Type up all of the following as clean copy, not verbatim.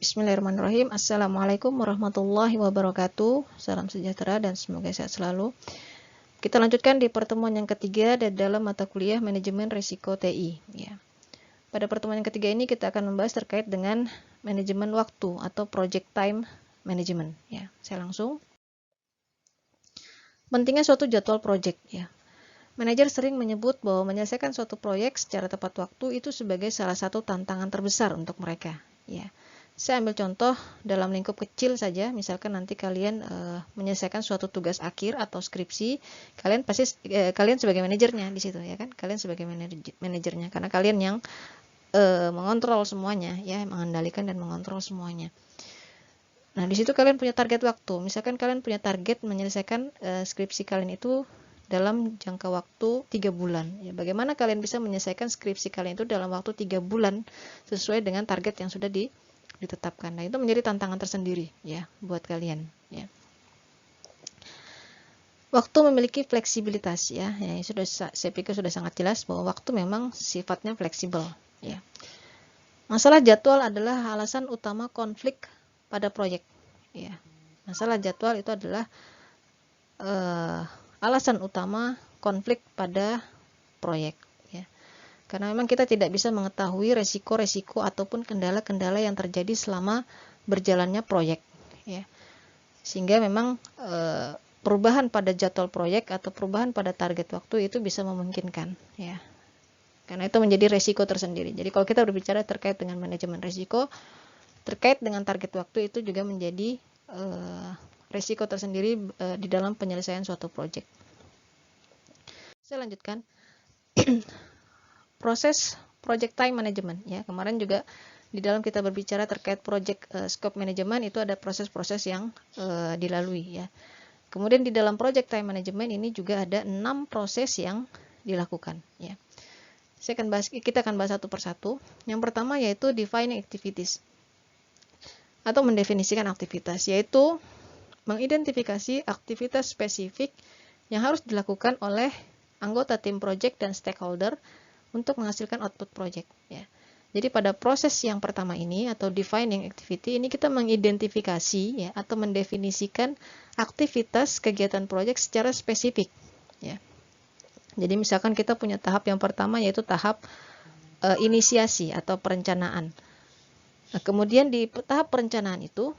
Bismillahirrahmanirrahim. Assalamualaikum warahmatullahi wabarakatuh. Salam sejahtera dan semoga sehat selalu. Kita lanjutkan di pertemuan yang ketiga dalam mata kuliah Manajemen Risiko TI. Ya. Pada pertemuan yang ketiga ini kita akan membahas terkait dengan manajemen waktu atau project time management. Ya, saya langsung. Pentingnya suatu jadwal project. Ya. Manajer sering menyebut bahwa menyelesaikan suatu proyek secara tepat waktu itu sebagai salah satu tantangan terbesar untuk mereka. Ya. Saya ambil contoh dalam lingkup kecil saja, misalkan nanti kalian menyelesaikan suatu tugas akhir atau skripsi, kalian pasti kalian sebagai manajernya di situ ya kan, kalian sebagai manajernya karena kalian yang mengontrol semuanya ya, mengendalikan dan mengontrol semuanya. Nah di situ kalian punya target waktu, misalkan kalian punya target menyelesaikan skripsi kalian itu dalam jangka waktu 3 bulan. Ya, bagaimana kalian bisa menyelesaikan skripsi kalian itu dalam waktu 3 bulan sesuai dengan target yang sudah ditetapkan. Nah, itu menjadi tantangan tersendiri ya buat kalian ya. Waktu memiliki fleksibilitas ya. Ya, sudah saya pikir sudah sangat jelas bahwa waktu memang sifatnya fleksibel ya. Masalah jadwal adalah alasan utama konflik pada proyek ya. Masalah jadwal itu adalah alasan utama konflik pada proyek ya. Karena memang kita tidak bisa mengetahui resiko-resiko ataupun kendala-kendala yang terjadi selama berjalannya proyek ya. Sehingga memang perubahan pada jadwal proyek atau perubahan pada target waktu itu bisa memungkinkan ya. Karena itu menjadi resiko tersendiri. Jadi kalau kita berbicara terkait dengan manajemen resiko terkait dengan target waktu itu juga menjadi resiko tersendiri di dalam penyelesaian suatu proyek. Saya lanjutkan. Proses project time management ya. Kemarin juga di dalam kita berbicara terkait project scope management itu ada proses-proses yang dilalui ya. Kemudian di dalam project time management ini juga ada 6 proses yang dilakukan ya. Kita akan bahas satu persatu. Yang pertama yaitu defining activities atau mendefinisikan aktivitas, yaitu mengidentifikasi aktivitas spesifik yang harus dilakukan oleh anggota tim project dan stakeholder untuk menghasilkan output project ya. Jadi pada proses yang pertama ini atau defining activity ini kita mengidentifikasi ya atau mendefinisikan aktivitas kegiatan project secara spesifik ya. Jadi misalkan kita punya tahap yang pertama yaitu tahap inisiasi atau perencanaan. Nah, kemudian di tahap perencanaan itu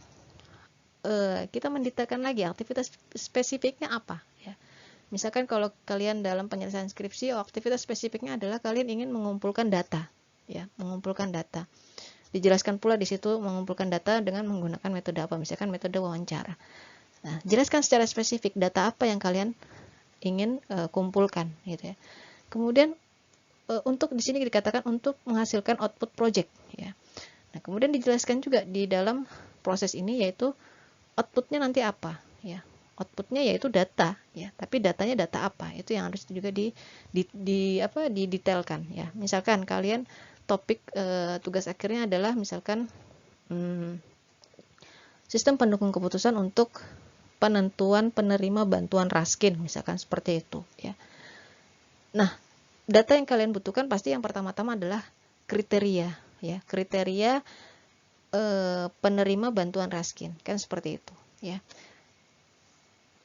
kita mendetailkan lagi aktivitas spesifiknya apa ya. Misalkan kalau kalian dalam penyelesaian skripsi, aktivitas spesifiknya adalah kalian ingin mengumpulkan data, ya, mengumpulkan data. Dijelaskan pula di situ mengumpulkan data dengan menggunakan metode apa, misalkan metode wawancara. Nah, jelaskan secara spesifik data apa yang kalian ingin kumpulkan, gitu ya. Kemudian untuk di sini dikatakan untuk menghasilkan output project, ya. Nah, kemudian dijelaskan juga di dalam proses ini yaitu outputnya nanti apa, ya. Outputnya yaitu data ya, tapi datanya data apa itu yang harus juga didetailkan ya. Misalkan kalian topik tugas akhirnya adalah misalkan sistem pendukung keputusan untuk penentuan penerima bantuan Raskin, misalkan seperti itu ya. Nah, data yang kalian butuhkan pasti yang pertama-tama adalah kriteria ya, kriteria penerima bantuan Raskin kan seperti itu ya.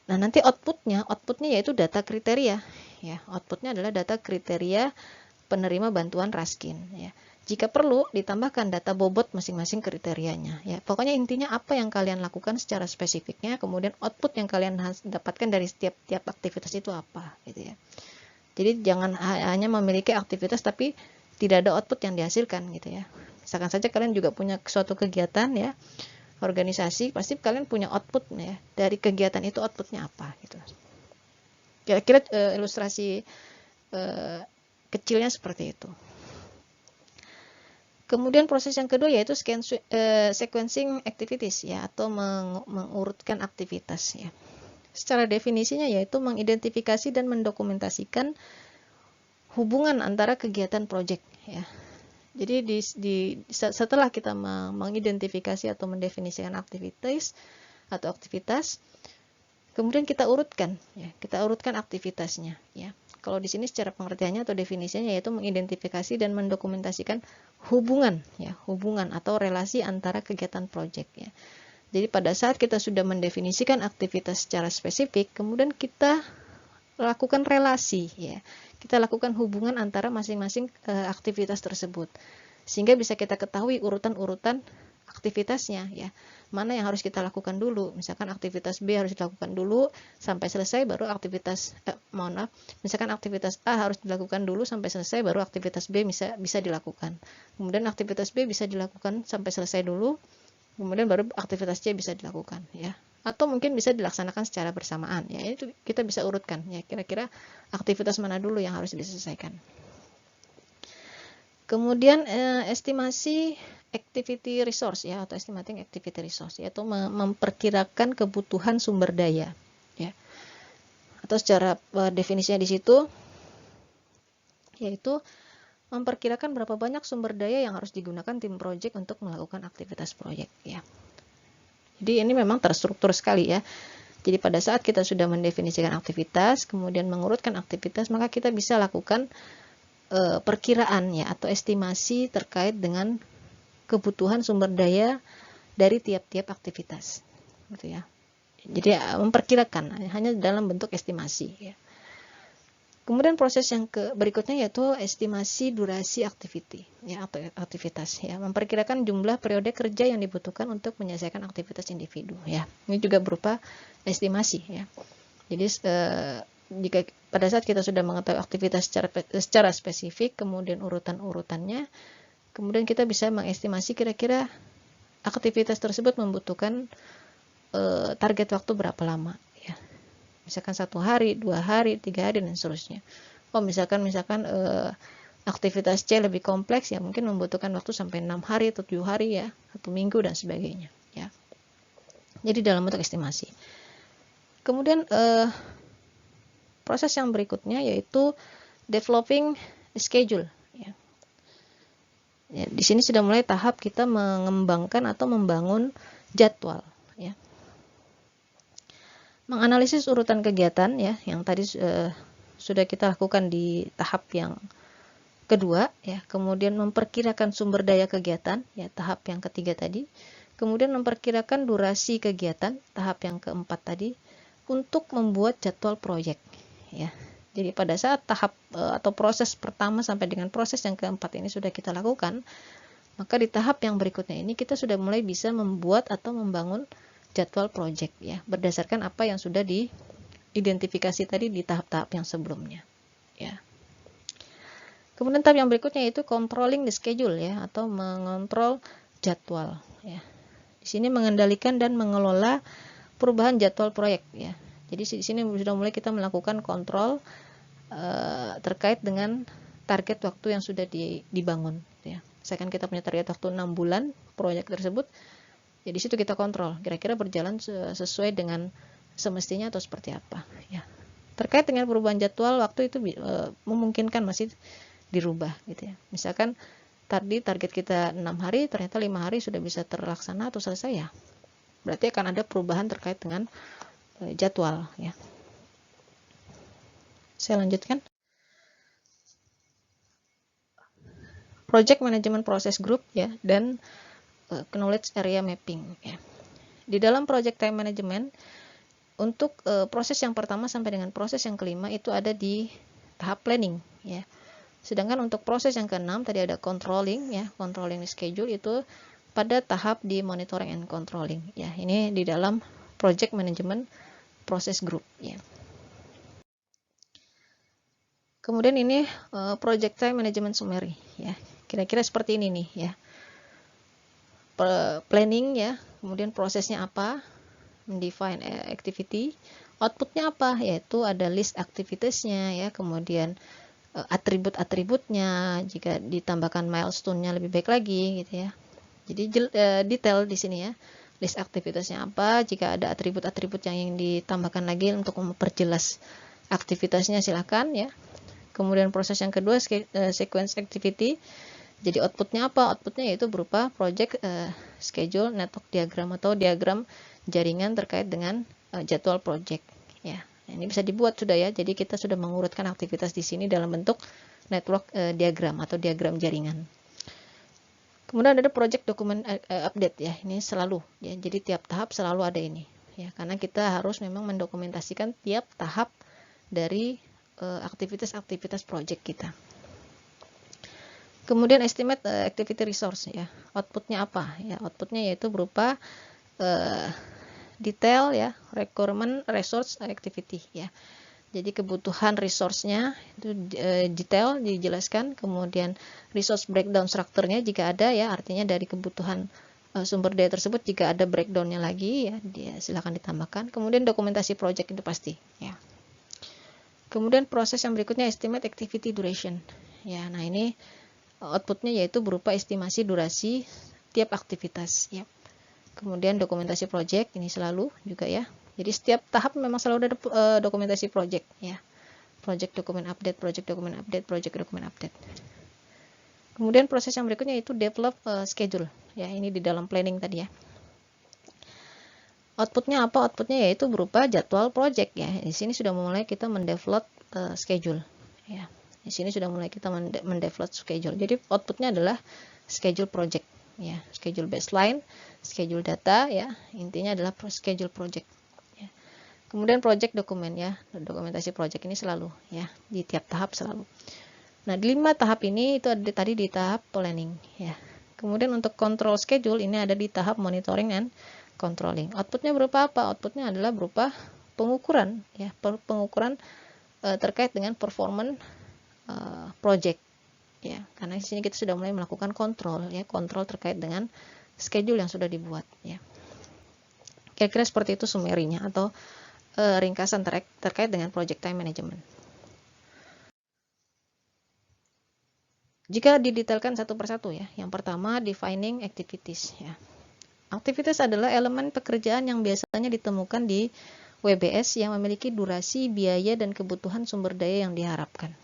Nah, nanti outputnya yaitu data kriteria ya. Outputnya adalah data kriteria penerima bantuan Raskin ya. Jika perlu ditambahkan data bobot masing-masing kriterianya ya. Pokoknya intinya apa yang kalian lakukan secara spesifiknya, kemudian output yang kalian dapatkan dari setiap aktivitas itu apa gitu ya. Jadi jangan hanya memiliki aktivitas tapi tidak ada output yang dihasilkan gitu ya. Misalkan saja kalian juga punya suatu kegiatan ya, organisasi, pasti kalian punya output ya, dari kegiatan itu outputnya apa gitu. Kira-kira ilustrasi kecilnya seperti itu. Kemudian proses yang kedua yaitu sequencing activities ya, atau mengurutkan aktivitas ya. Secara definisinya yaitu mengidentifikasi dan mendokumentasikan hubungan antara kegiatan project ya. Jadi setelah kita mengidentifikasi atau mendefinisikan aktivitas, kemudian kita urutkan ya, kita urutkan aktivitasnya ya. Kalau di sini secara pengertiannya atau definisinya yaitu mengidentifikasi dan mendokumentasikan hubungan ya, hubungan atau relasi antara kegiatan project ya. Jadi pada saat kita sudah mendefinisikan aktivitas secara spesifik, kemudian kita lakukan relasi ya. Kita lakukan hubungan antara masing-masing aktivitas tersebut. Sehingga bisa kita ketahui urutan-urutan aktivitasnya ya. Mana yang harus kita lakukan dulu? Misalkan aktivitas B harus dilakukan dulu sampai selesai baru aktivitas misalkan aktivitas A harus dilakukan dulu sampai selesai baru aktivitas B bisa dilakukan. Kemudian aktivitas B bisa dilakukan sampai selesai dulu, kemudian baru aktivitas C bisa dilakukan ya. Atau mungkin bisa dilaksanakan secara bersamaan ya. Itu kita bisa urutkan ya, kira-kira aktivitas mana dulu yang harus diselesaikan. Kemudian estimasi activity resource ya, atau estimating activity resource, yaitu memperkirakan kebutuhan sumber daya ya. Atau secara definisinya di situ yaitu memperkirakan berapa banyak sumber daya yang harus digunakan tim project untuk melakukan aktivitas project ya. Jadi ini memang terstruktur sekali ya. Jadi pada saat kita sudah mendefinisikan aktivitas, kemudian mengurutkan aktivitas, maka kita bisa lakukan perkiraan ya, atau estimasi terkait dengan kebutuhan sumber daya dari tiap-tiap aktivitas gitu ya. Jadi memperkirakan hanya dalam bentuk estimasi ya. Kemudian proses yang berikutnya yaitu estimasi durasi activity ya, atau aktivitas ya, memperkirakan jumlah periode kerja yang dibutuhkan untuk menyelesaikan aktivitas individu ya. Ini juga berupa estimasi ya. Jadi jika pada saat kita sudah mengetahui aktivitas secara spesifik, kemudian urutan-urutannya, kemudian kita bisa mengestimasi kira-kira aktivitas tersebut membutuhkan target waktu berapa lama ya. Misalkan 1 hari, 2 hari, 3 hari dan seterusnya. Oh misalkan aktivitas C lebih kompleks ya, mungkin membutuhkan waktu sampai 6 hari atau 7 hari ya, 1 minggu dan sebagainya ya. Jadi dalam bentuk estimasi. Kemudian proses yang berikutnya yaitu developing schedule ya. Ya, di sini sudah mulai tahap kita mengembangkan atau membangun jadwal ya. Menganalisis urutan kegiatan ya, yang tadi sudah kita lakukan di tahap yang kedua ya. Kemudian memperkirakan sumber daya kegiatan ya, tahap yang ketiga tadi. Kemudian memperkirakan durasi kegiatan, tahap yang keempat tadi, untuk membuat jadwal proyek ya. Jadi pada saat tahap atau proses pertama sampai dengan proses yang keempat ini sudah kita lakukan, maka di tahap yang berikutnya ini kita sudah mulai bisa membuat atau membangun jadwal proyek ya, berdasarkan apa yang sudah diidentifikasi tadi di tahap-tahap yang sebelumnya ya. Kemudian tahap yang berikutnya yaitu controlling the schedule ya, atau mengontrol jadwal ya. Di sini mengendalikan dan mengelola perubahan jadwal proyek ya. Jadi di sini sudah mulai kita melakukan kontrol terkait dengan target waktu yang sudah dibangun ya. Misalkan kita punya target waktu 6 bulan proyek tersebut, ya di situ kita kontrol kira-kira berjalan sesuai dengan semestinya atau seperti apa ya. Terkait dengan perubahan jadwal waktu itu memungkinkan masih dirubah gitu ya. Misalkan tadi target kita 6 hari, ternyata 5 hari sudah bisa terlaksana atau selesai ya. Berarti akan ada perubahan terkait dengan jadwal ya. Saya lanjutkan. Project Management Process Group ya, dan Knowledge Area Mapping ya. Di dalam Project Time Management, untuk proses yang pertama sampai dengan proses yang kelima itu ada di tahap planning ya. Sedangkan untuk proses yang keenam tadi ada controlling ya, controlling schedule itu pada tahap di monitoring and controlling ya. Ini di dalam Project Management Process Group ya. Kemudian ini Project Time Management Summary ya. Kira-kira seperti ini nih ya. Planning ya, kemudian prosesnya apa, mendefine activity, outputnya apa, yaitu ada list activitiesnya ya, kemudian atribut-atributnya, jika ditambahkan milestone-nya lebih baik lagi gitu ya. Jadi detail di sini ya, list aktivitasnya apa, jika ada atribut-atribut yang ditambahkan lagi untuk memperjelas aktivitasnya silakan ya. Kemudian proses yang kedua sequence activity. Jadi outputnya apa? Outputnya yaitu berupa project schedule network diagram atau diagram jaringan terkait dengan jadwal project ya. Nah, ini bisa dibuat sudah ya. Jadi kita sudah mengurutkan aktivitas di sini dalam bentuk network diagram atau diagram jaringan. Kemudian ada project dokumen update ya. Ini selalu ya. Jadi tiap tahap selalu ada ini ya. Karena kita harus memang mendokumentasikan tiap tahap dari aktivitas-aktivitas project kita. Kemudian estimate activity resource ya. Outputnya apa? Ya, outputnya yaitu berupa detail ya, requirement resource activity ya. Jadi kebutuhan resource-nya itu detail dijelaskan, kemudian resource breakdown strukturnya jika ada ya, artinya dari kebutuhan sumber daya tersebut jika ada breakdown-nya lagi ya, silakan ditambahkan. Kemudian dokumentasi project itu pasti ya. Kemudian proses yang berikutnya estimate activity duration. Ya, nah ini outputnya yaitu berupa estimasi durasi tiap aktivitas ya. Kemudian dokumentasi project ini selalu juga ya. Jadi setiap tahap memang selalu ada dokumentasi project ya. Project dokumen update, project dokumen update, project dokumen update. Kemudian proses yang berikutnya itu develop schedule ya. Ini di dalam planning tadi ya. Outputnya apa? Outputnya yaitu berupa jadwal project ya. Di sini sudah mulai kita mendevelop schedule ya. Di sini sudah mulai kita mendevelop schedule. Jadi outputnya adalah schedule project ya. Schedule baseline, schedule data ya. Intinya adalah schedule project. Ya. Kemudian project dokumen ya. Dokumentasi project ini selalu ya. Di tiap tahap selalu. Nah, di 5 tahap ini itu ada tadi di tahap planning ya. Kemudian untuk control schedule ini ada di tahap monitoring and controlling. Outputnya berupa apa? Outputnya adalah berupa pengukuran ya, pengukuran terkait dengan performance project ya. Karena di sini kita sudah mulai melakukan kontrol ya, kontrol terkait dengan schedule yang sudah dibuat ya. Kira-kira seperti itu summary-nya atau ringkasan terkait dengan project time management. Jika didetailkan satu persatu ya. Yang pertama defining activities ya. Aktivitas adalah elemen pekerjaan yang biasanya ditemukan di WBS yang memiliki durasi, biaya, dan kebutuhan sumber daya yang diharapkan.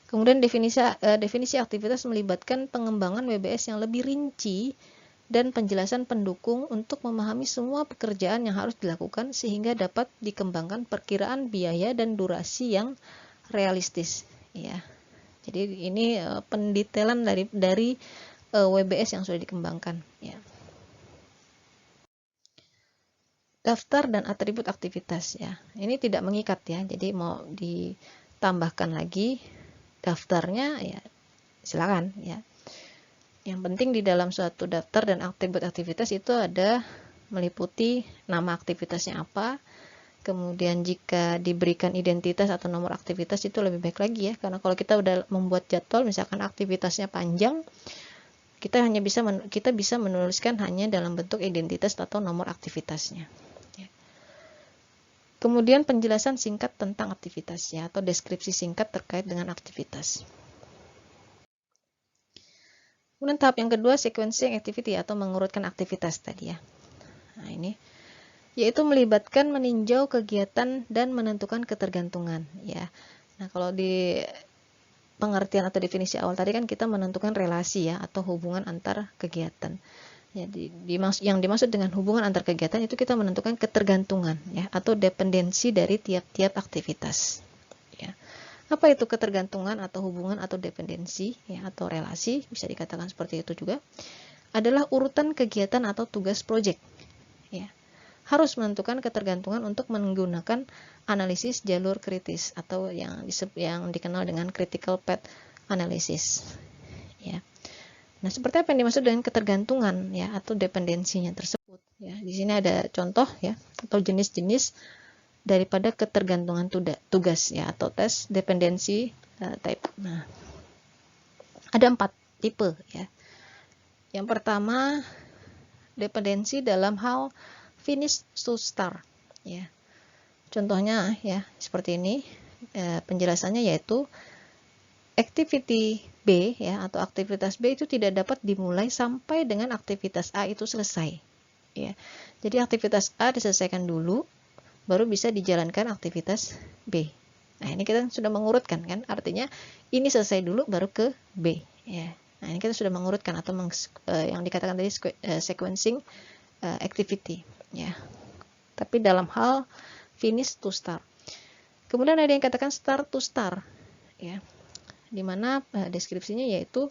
Kemudian definisi aktivitas melibatkan pengembangan WBS yang lebih rinci dan penjelasan pendukung untuk memahami semua pekerjaan yang harus dilakukan sehingga dapat dikembangkan perkiraan biaya dan durasi yang realistis. Ya. Jadi ini pendetailan dari WBS yang sudah dikembangkan ya. Daftar dan atribut aktivitas ya. Ini tidak mengikat ya. Jadi mau ditambahkan lagi daftarnya ya silakan ya. Yang penting di dalam suatu daftar dan atribut aktivitas itu ada meliputi nama aktivitasnya apa. Kemudian jika diberikan identitas atau nomor aktivitas itu lebih baik lagi ya. Karena kalau kita udah membuat jadwal misalkan aktivitasnya panjang, kita bisa menuliskan hanya dalam bentuk identitas atau nomor aktivitasnya. Ya. Kemudian penjelasan singkat tentang aktivitasnya atau deskripsi singkat terkait dengan aktivitas. Kemudian tahap yang kedua sequencing activity atau mengurutkan aktivitas tadi ya. Nah ini yaitu melibatkan meninjau kegiatan dan menentukan ketergantungan ya. Nah kalau di pengertian atau definisi awal tadi kan kita menentukan relasi ya atau hubungan antar kegiatan. Jadi yang dimaksud dengan hubungan antar kegiatan itu kita menentukan ketergantungan ya atau dependensi dari tiap-tiap aktivitas. Ya. Apa itu ketergantungan atau hubungan atau dependensi ya atau relasi bisa dikatakan seperti itu juga adalah urutan kegiatan atau tugas proyek. Ya. Harus menentukan ketergantungan untuk menggunakan analisis jalur kritis atau yang dikenal dengan critical path analysis ya. Nah, seperti apa yang dimaksud dengan ketergantungan ya atau dependensinya tersebut ya. Di sini ada contoh ya atau jenis-jenis daripada ketergantungan tugas ya atau tes dependensi type. Nah, ada 4 tipe ya. Yang pertama dependensi dalam hal finish to start ya. Contohnya ya seperti ini penjelasannya yaitu activity B ya atau aktivitas B itu tidak dapat dimulai sampai dengan aktivitas A itu selesai ya. Jadi aktivitas A diselesaikan dulu baru bisa dijalankan aktivitas B. Nah, ini kita sudah mengurutkan kan? Artinya ini selesai dulu baru ke B ya. Nah, ini kita sudah mengurutkan atau yang dikatakan tadi sequencing activity ya. Tapi dalam hal finish to start. Kemudian ada yang katakan start to start, ya, dimana deskripsinya yaitu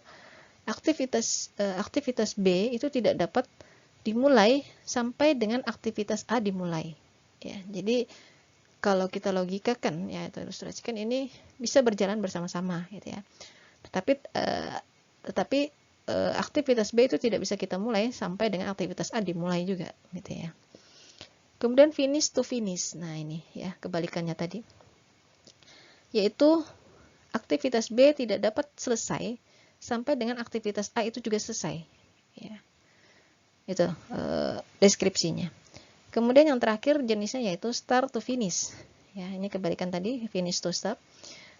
aktivitas B itu tidak dapat dimulai sampai dengan aktivitas A dimulai. Ya, jadi kalau kita logikakan, ya, atau ilustrasikan, ini bisa berjalan bersama-sama, gitu ya. Tetapi aktivitas B itu tidak bisa kita mulai sampai dengan aktivitas A dimulai juga, gitu ya. Kemudian finish to finish. Nah, ini ya kebalikannya tadi. Yaitu aktivitas B tidak dapat selesai sampai dengan aktivitas A itu juga selesai. Ya. Itu deskripsinya. Kemudian yang terakhir jenisnya yaitu start to finish. Ya, ini kebalikan tadi, finish to start.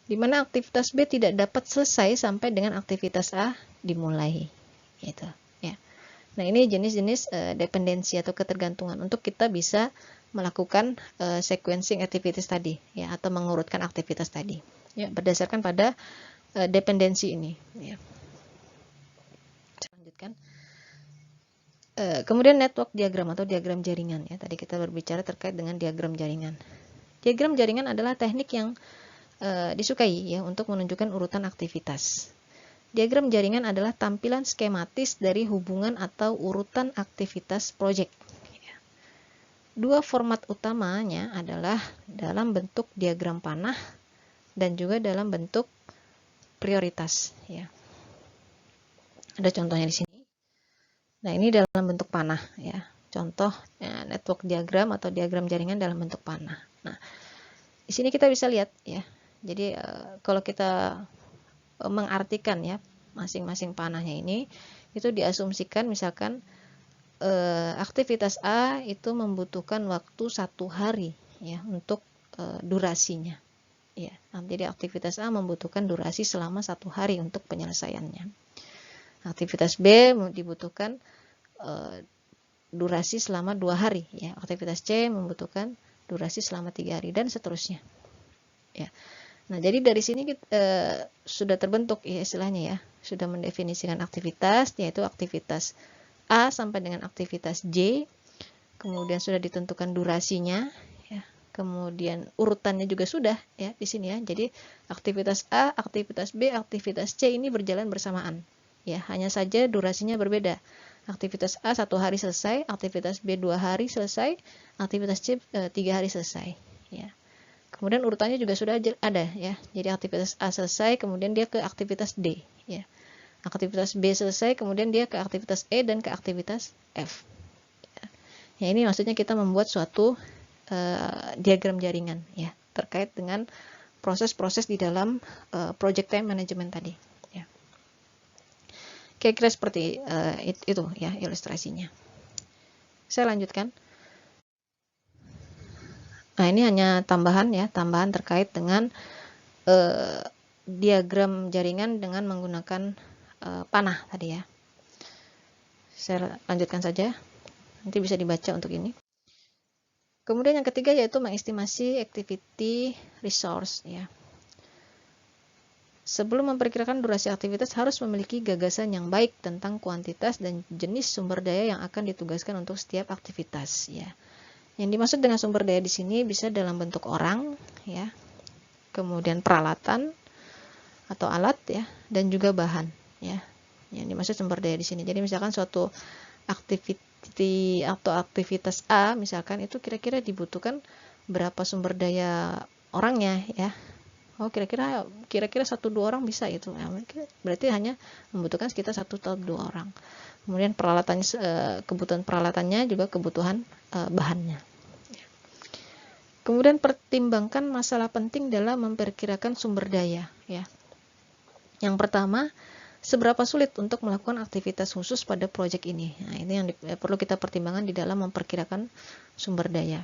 Di mana aktivitas B tidak dapat selesai sampai dengan aktivitas A dimulai. Gitu, ya. Nah, ini jenis-jenis dependensi atau ketergantungan untuk kita bisa melakukan sequencing activities tadi, ya, atau mengurutkan aktivitas tadi, ya, berdasarkan pada dependensi ini, ya. Lanjutkan. Kemudian network diagram atau diagram jaringan, ya. Tadi kita berbicara terkait dengan diagram jaringan. Diagram jaringan adalah teknik yang disukai, ya, untuk menunjukkan urutan aktivitas. Diagram jaringan adalah tampilan skematis dari hubungan atau urutan aktivitas proyek. Dua format utamanya adalah dalam bentuk diagram panah dan juga dalam bentuk prioritas, ya. Ada contohnya di sini. Nah, ini dalam bentuk panah, ya. Contoh ya, network diagram atau diagram jaringan dalam bentuk panah. Nah, di sini kita bisa lihat, ya. Jadi kalau kita mengartikan, ya, masing-masing panahnya ini, itu diasumsikan misalkan aktivitas A itu membutuhkan waktu 1 hari, ya, untuk durasinya, ya. Jadi aktivitas A membutuhkan durasi selama 1 hari untuk penyelesaiannya. Aktivitas B dibutuhkan durasi selama 2 hari, ya. Aktivitas C membutuhkan durasi selama 3 hari dan seterusnya, ya. Nah, jadi dari sini kita, sudah terbentuk, ya, istilahnya, ya, sudah mendefinisikan aktivitas, yaitu aktivitas A sampai dengan aktivitas J, kemudian sudah ditentukan durasinya, ya, kemudian urutannya juga sudah, ya, di sini, ya. Jadi aktivitas A, aktivitas B, aktivitas C ini berjalan bersamaan, ya, hanya saja durasinya berbeda. Aktivitas A 1 hari selesai, aktivitas B 2 hari selesai, aktivitas C 3 hari selesai, ya. Kemudian urutannya juga sudah ada, ya. Jadi aktivitas A selesai, kemudian dia ke aktivitas D, ya. Aktivitas B selesai, kemudian dia ke aktivitas E dan ke aktivitas F. Ya, ini maksudnya kita membuat suatu diagram jaringan, ya, terkait dengan proses-proses di dalam project time management tadi, ya. Kira-kira seperti itu, ya, ilustrasinya. Saya lanjutkan. Nah, ini hanya tambahan, ya, tambahan terkait dengan diagram jaringan dengan menggunakan panah tadi, ya. Saya lanjutkan saja, nanti bisa dibaca untuk ini. Kemudian yang ketiga yaitu mengestimasi activity resource, ya. Sebelum memperkirakan durasi aktivitas harus memiliki gagasan yang baik tentang kuantitas dan jenis sumber daya yang akan ditugaskan untuk setiap aktivitas, ya. Yang dimaksud dengan sumber daya di sini bisa dalam bentuk orang, ya, kemudian peralatan atau alat, ya, dan juga bahan, ya. Yang dimaksud sumber daya di sini. Jadi misalkan suatu aktivitas A misalkan itu kira-kira dibutuhkan berapa sumber daya orangnya, ya. Oh, kira-kira 1-2 orang bisa itu. Ya, berarti hanya membutuhkan sekitar 1-2 orang. Kemudian peralatannya, kebutuhan peralatannya juga kebutuhan bahannya. Kemudian pertimbangkan masalah penting dalam memperkirakan sumber daya, ya. Yang pertama, seberapa sulit untuk melakukan aktivitas khusus pada proyek ini. Nah, ini yang perlu kita pertimbangkan di dalam memperkirakan sumber daya.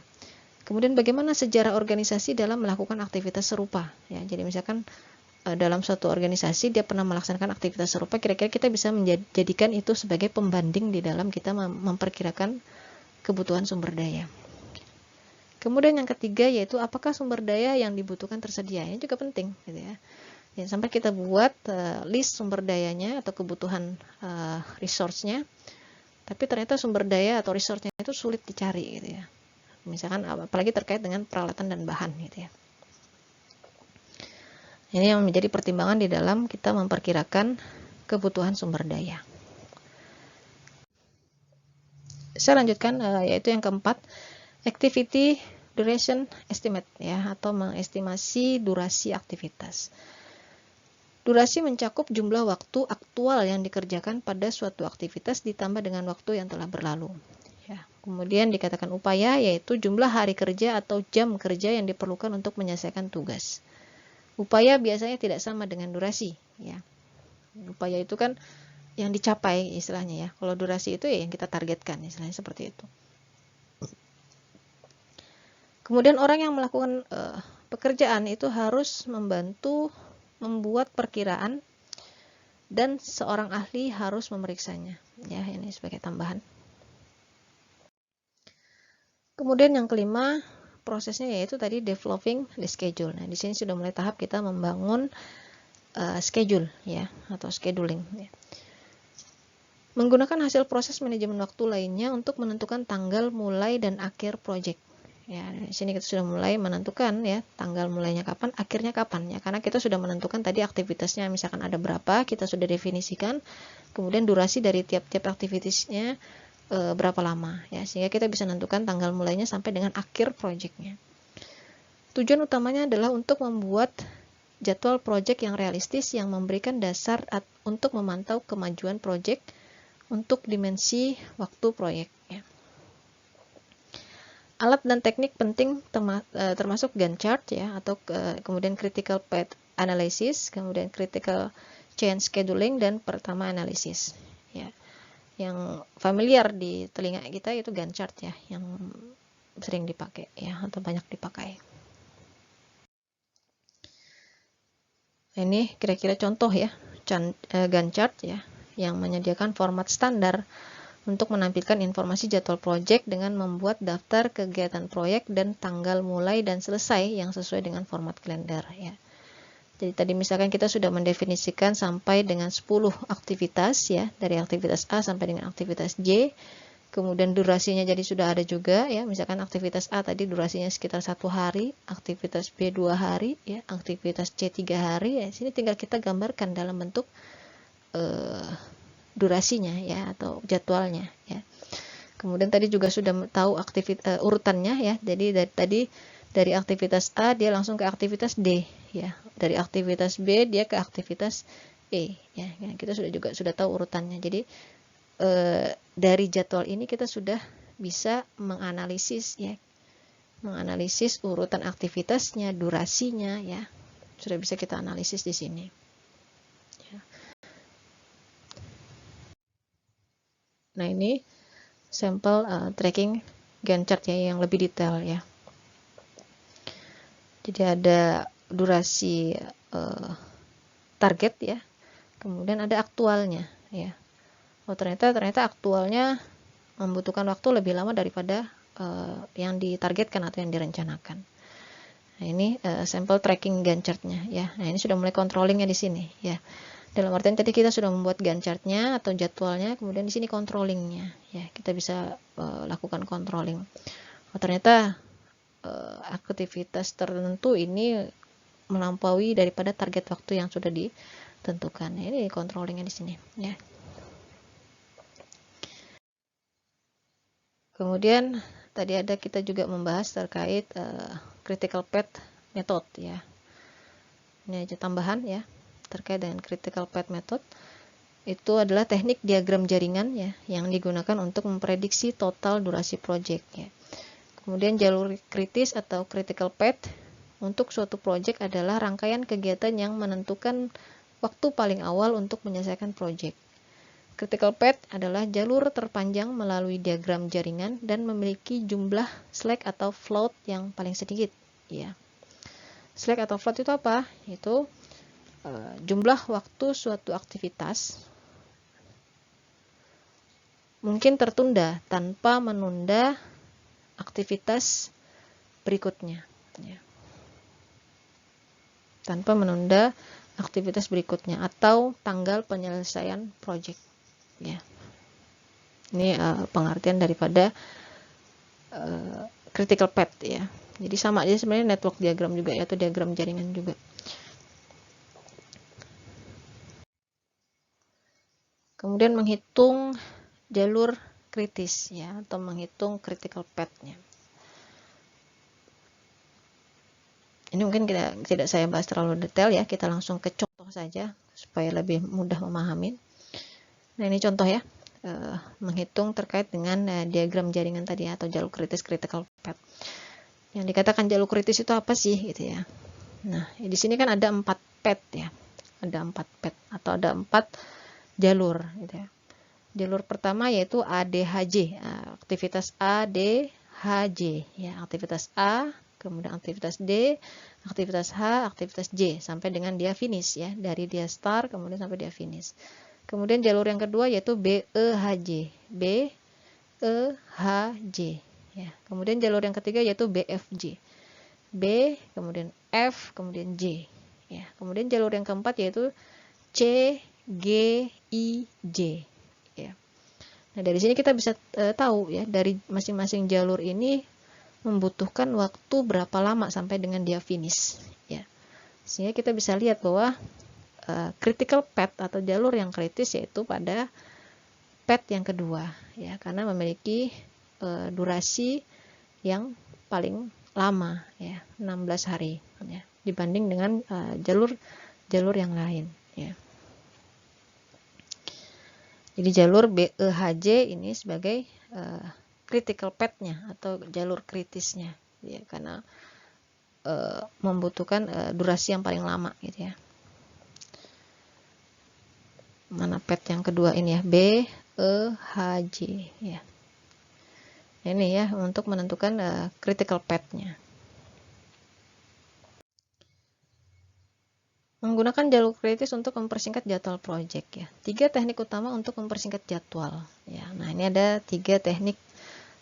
Kemudian bagaimana sejarah organisasi dalam melakukan aktivitas serupa, ya. Jadi misalkan dalam suatu organisasi dia pernah melaksanakan aktivitas serupa, kira-kira kita bisa menjadikan itu sebagai pembanding di dalam kita memperkirakan kebutuhan sumber daya. Kemudian yang ketiga yaitu apakah sumber daya yang dibutuhkan tersedia. Ini juga penting, gitu, ya. Ya, sampai kita buat list sumber dayanya atau kebutuhan resource-nya, tapi ternyata sumber daya atau resource-nya itu sulit dicari, gitu, ya. misalkan apalagi terkait dengan peralatan dan bahan gitu ya. Ini yang menjadi pertimbangan di dalam kita memperkirakan kebutuhan sumber daya. Saya lanjutkan, yaitu yang keempat, activity duration estimate ya, atau mengestimasi durasi aktivitas. Durasi mencakup jumlah waktu aktual yang dikerjakan pada suatu aktivitas ditambah dengan waktu yang telah berlalu. Ya. Kemudian dikatakan upaya, yaitu jumlah hari kerja atau jam kerja yang diperlukan untuk menyelesaikan tugas. Upaya biasanya tidak sama dengan durasi. Ya. Upaya itu kan yang dicapai istilahnya ya. Kalau durasi itu ya yang kita targetkan, istilahnya seperti itu. Kemudian orang yang melakukan pekerjaan itu harus membantu membuat perkiraan dan seorang ahli harus memeriksanya. Ya, ini sebagai tambahan. Kemudian yang kelima, prosesnya yaitu tadi developing the schedule. Nah, di sini sudah mulai tahap kita membangun schedule ya, atau scheduling ya. Menggunakan hasil proses manajemen waktu lainnya untuk menentukan tanggal mulai dan akhir proyek. Ya, di sini kita sudah mulai menentukan ya tanggal mulainya kapan, akhirnya kapan ya, karena kita sudah menentukan tadi aktivitasnya misalkan ada berapa, kita sudah definisikan, kemudian durasi dari tiap-tiap aktivitasnya berapa lama ya, sehingga kita bisa menentukan tanggal mulainya sampai dengan akhir proyeknya. Tujuan utamanya adalah untuk membuat jadwal proyek yang realistis yang memberikan dasar untuk memantau kemajuan proyek untuk dimensi waktu proyek ya. Alat dan teknik penting termasuk Gantt chart ya, atau kemudian critical path analysis, kemudian critical change scheduling, dan pertama analisis ya. Yang familiar di telinga kita itu Gantt chart ya, yang sering dipakai ya, atau banyak dipakai. Ini kira-kira contoh ya Gantt chart ya, yang menyediakan format standar untuk menampilkan informasi jadwal proyek dengan membuat daftar kegiatan proyek dan tanggal mulai dan selesai yang sesuai dengan format kalender ya. Jadi tadi misalkan kita sudah mendefinisikan sampai dengan 10 aktivitas ya, dari aktivitas A sampai dengan aktivitas J. Kemudian durasinya jadi sudah ada juga ya, misalkan aktivitas A tadi durasinya sekitar 1 hari, aktivitas B 2 hari ya, aktivitas C 3 hari ya. Sini tinggal kita gambarkan dalam bentuk durasinya ya, atau jadwalnya ya. Kemudian tadi juga sudah tahu urutannya ya. Jadi dari aktivitas A dia langsung ke aktivitas D ya. Dari aktivitas B dia ke aktivitas E ya. Kita sudah tahu urutannya. Jadi dari jadwal ini kita sudah bisa menganalisis ya. Menganalisis urutan aktivitasnya, durasinya ya. Sudah bisa kita analisis di sini. Nah, ini sampel tracking Gantt chart ya, yang lebih detail ya. Jadi ada durasi target ya, kemudian ada aktualnya ya. Oh, ternyata aktualnya membutuhkan waktu lebih lama daripada yang ditargetkan atau yang direncanakan. Nah, ini sampel tracking Gantt chartnya ya. Nah, ini sudah mulai controllingnya di sini ya. Dalam artian tadi kita sudah membuat Gantt chart-nya atau jadwalnya, kemudian di sini controlling-nya ya, kita bisa lakukan controlling. Oh, ternyata aktivitas tertentu ini melampaui daripada target waktu yang sudah ditentukan. Ini controlling-nya di sini ya. Kemudian tadi kita juga membahas terkait critical path method ya. Ini aja tambahan ya. Terkait dengan critical path method, itu adalah teknik diagram jaringan ya, yang digunakan untuk memprediksi total durasi proyek ya. Kemudian jalur kritis atau critical path untuk suatu proyek adalah rangkaian kegiatan yang menentukan waktu paling awal untuk menyelesaikan proyek. Critical path adalah jalur terpanjang melalui diagram jaringan dan memiliki jumlah slack atau float yang paling sedikit ya. Slack atau float itu apa? Itu jumlah waktu suatu aktivitas mungkin tertunda tanpa menunda aktivitas berikutnya ya. Tanpa menunda aktivitas berikutnya atau tanggal penyelesaian proyek ya. Ini pengertian daripada critical path ya. Jadi sama aja sebenarnya network diagram juga ya, atau diagram jaringan juga. Kemudian menghitung jalur kritis ya, atau menghitung critical path-nya. Ini mungkin tidak saya bahas terlalu detail ya, kita langsung ke contoh saja supaya lebih mudah memahami. Nah, ini contoh ya, menghitung terkait dengan diagram jaringan tadi atau jalur kritis critical path. Yang dikatakan jalur kritis itu apa sih gitu ya. Nah, di sini kan ada 4 path ya. Ada 4 path atau ada 4 jalur gitu ya. Jalur pertama yaitu ADHJ, aktivitas ADHJ ya, aktivitas A, kemudian aktivitas D, aktivitas H, aktivitas J sampai dengan dia finish ya, dari dia start kemudian sampai dia finish. Kemudian jalur yang kedua yaitu BEHJ, BEHJ ya. Kemudian jalur yang ketiga yaitu BFJ, B, kemudian F, kemudian J ya. Kemudian jalur yang keempat yaitu C, G, I, J ya. Nah, dari sini kita bisa tahu ya, dari masing-masing jalur ini membutuhkan waktu berapa lama sampai dengan dia finish ya. Sehingga kita bisa lihat bahwa critical path atau jalur yang kritis yaitu pada path yang kedua ya, karena memiliki durasi yang paling lama ya, 16 hari ya, dibanding dengan jalur yang lain ya. Jadi jalur BEHJ ini sebagai critical path-nya atau jalur kritisnya ya, karena membutuhkan durasi yang paling lama gitu ya. Mana path yang kedua ini ya, BEHJ ya. Ini ya untuk menentukan critical path-nya. Menggunakan jalur kritis untuk mempersingkat jadwal proyek ya. 3 teknik utama untuk mempersingkat jadwal ya. Nah, ini ada 3 teknik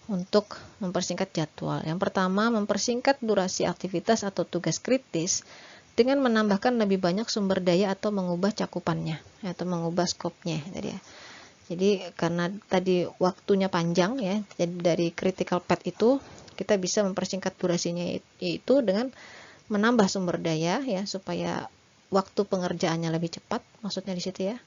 untuk mempersingkat jadwal. Yang pertama, mempersingkat durasi aktivitas atau tugas kritis dengan menambahkan lebih banyak sumber daya atau mengubah cakupannya atau mengubah skopnya tadi ya. Jadi karena tadi waktunya panjang ya, jadi dari critical path itu kita bisa mempersingkat durasinya itu dengan menambah sumber daya ya, supaya waktu pengerjaannya lebih cepat, maksudnya di situ ya,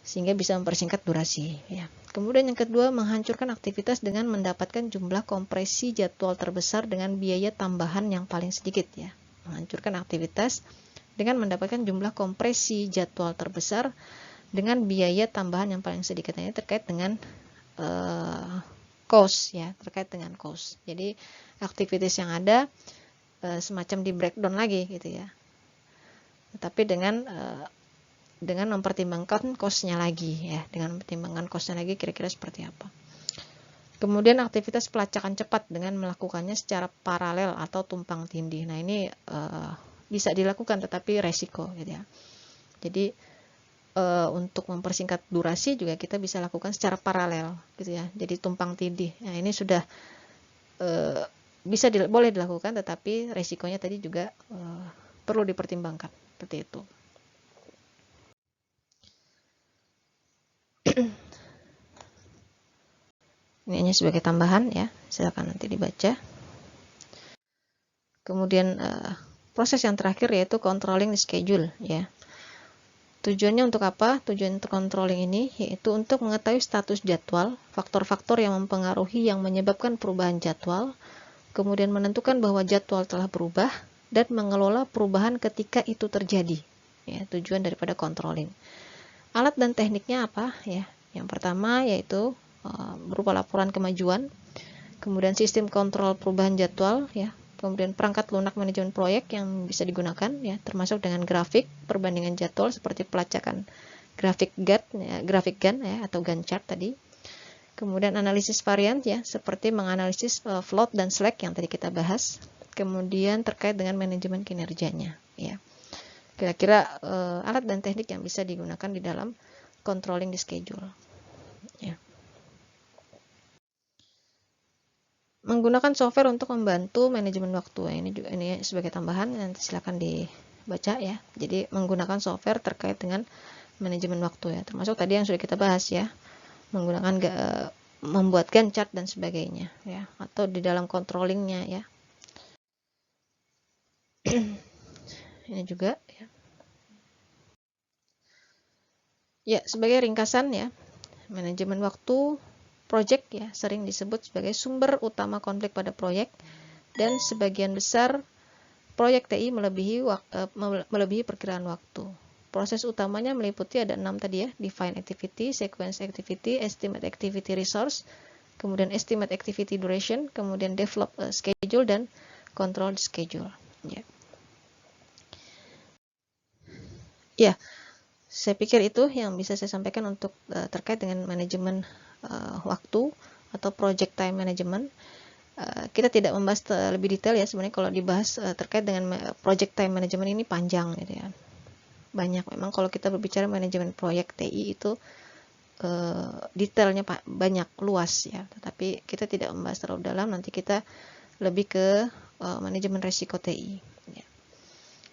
sehingga bisa mempersingkat durasi ya. Kemudian yang kedua, menghancurkan aktivitas dengan mendapatkan jumlah kompresi jadwal terbesar dengan biaya tambahan yang paling sedikit ya. Menghancurkan aktivitas dengan mendapatkan jumlah kompresi jadwal terbesar dengan biaya tambahan yang paling sedikit. Ini terkait dengan cost ya, terkait dengan cost. Jadi aktivitas yang ada semacam di breakdown lagi gitu ya, tetapi dengan mempertimbangkan cost-nya lagi ya, dengan mempertimbangkan cost-nya lagi kira-kira seperti apa. Kemudian aktivitas pelacakan cepat dengan melakukannya secara paralel atau tumpang tindih. Nah, ini bisa dilakukan tetapi resiko gitu ya. Jadi untuk mempersingkat durasi juga kita bisa lakukan secara paralel gitu ya. Jadi tumpang tindih. Nah, ini sudah boleh dilakukan, tetapi resikonya tadi juga perlu dipertimbangkan seperti itu. Ini hanya sebagai tambahan ya, silakan nanti dibaca. Kemudian proses yang terakhir yaitu controlling the schedule ya. Tujuannya untuk apa? Tujuan untuk controlling ini yaitu untuk mengetahui status jadwal, faktor-faktor yang mempengaruhi yang menyebabkan perubahan jadwal, kemudian menentukan bahwa jadwal telah berubah dan mengelola perubahan ketika itu terjadi. Ya, tujuan daripada controlling. Alat dan tekniknya apa ya? Yang pertama yaitu berupa laporan kemajuan, kemudian sistem kontrol perubahan jadwal ya, kemudian perangkat lunak manajemen proyek yang bisa digunakan ya, termasuk dengan grafik perbandingan jadwal seperti pelacakan grafik Gantt ya, atau Gantt chart tadi. Kemudian analisis varian ya, seperti menganalisis float dan slack yang tadi kita bahas. Kemudian terkait dengan manajemen kinerjanya ya. Kira-kira alat dan teknik yang bisa digunakan di dalam controlling the schedule ya. Menggunakan software untuk membantu manajemen waktu. Ini sebagai tambahan, nanti silakan dibaca ya. Jadi menggunakan software terkait dengan manajemen waktu ya, termasuk tadi yang sudah kita bahas ya, menggunakan membuat Gantt chart dan sebagainya ya, atau di dalam controllingnya ya. Ini juga ya. Ya, sebagai ringkasan ya, manajemen waktu project ya sering disebut sebagai sumber utama konflik pada proyek, dan sebagian besar proyek TI melebihi perkiraan waktu. Proses utamanya meliputi ada 6 tadi ya, define activity, sequence activity, estimate activity resource, kemudian estimate activity duration, kemudian develop schedule, dan control schedule. Ya, saya pikir itu yang bisa saya sampaikan untuk terkait dengan manajemen waktu atau project time management. Kita tidak membahas lebih detail ya, sebenarnya kalau dibahas terkait dengan project time management ini panjang gitu ya. Banyak memang kalau kita berbicara manajemen proyek TI itu detailnya banyak, luas ya, tetapi kita tidak membahas terlalu dalam, nanti kita lebih ke manajemen risiko TI ya.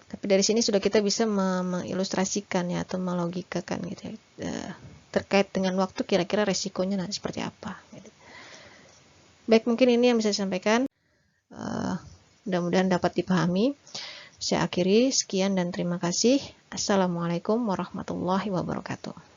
Tapi dari sini sudah kita bisa mengilustrasikan ya, atau melogikakan gitu ya, terkait dengan waktu kira-kira resikonya nanti seperti apa gitu. Baik, mungkin ini yang bisa saya sampaikan, mudah-mudahan dapat dipahami. Saya akhiri, sekian dan terima kasih. Assalamualaikum warahmatullahi wabarakatuh.